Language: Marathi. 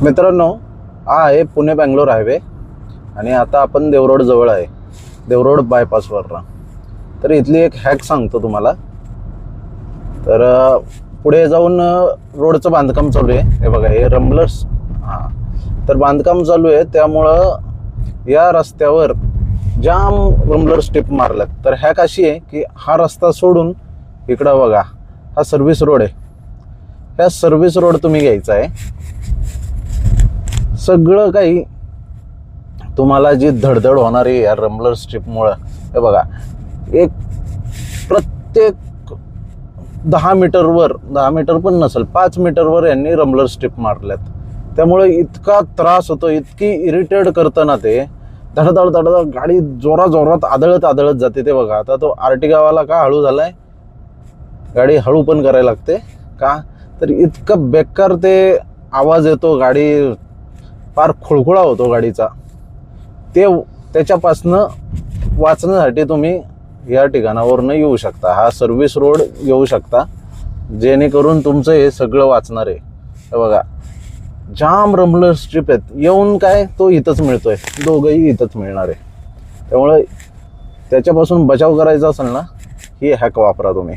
मित्रांनो, हा आहे पुणे बँगलोर हायवे आणि आता आपण देवरोड जवळ आहे, देवरोड बायपासवरला. तर इथली एक हॅक सांगतो तुम्हाला. तर पुढे जाऊन रोडचं बांधकाम चालू आहे. हे बघा, हे रंबलर्स. हां, तर बांधकाम चालू आहे, त्यामुळं या रस्त्यावर जाम रंबलर स्ट्रिप मारल्यात. तर हॅक अशी आहे की हा रस्ता सोडून इकडं बघा, हा सर्व्हिस रोड आहे. ह्या सर्व्हिस रोड तुम्ही घ्यायचा आहे. सगळं काही तुम्हाला जी धडधड होणार आहे या रंबलर स्ट्रिपमुळं, हे बघा, एक प्रत्येक 10 मीटर पण नसेल, 5 मीटरवर यांनी रंबलर स्ट्रिप मारल्यात. त्यामुळे इतका त्रास होतो, इतकी इरिटेट करतं ना ते. धडधड धडधड गाडी जोरात आदळत जाते. ते बघा, आता तो आर्टिगावाला का हळू झालाय, गाडी हळू पण करायला लागते का, तर इतकं बेकार ते आवाज येतो, गाडी फार खुळखुळा होतो गाडीचा. त्याच्यापासनं वाचण्यासाठी तुम्ही या ठिकाणावरनं येऊ शकता, हा सर्व्हिस रोड येऊ शकता, जेणेकरून तुमचं हे सगळं वाचणार आहे. हे बघा, जाम रंबलर स्ट्रिप आहेत. येऊन काय, तो इथंच मिळतोय, दोघंही इथंच मिळणार आहे. त्यामुळे त्याच्यापासून बचाव करायचा असेल ना, ही हॅक वापरा तुम्ही.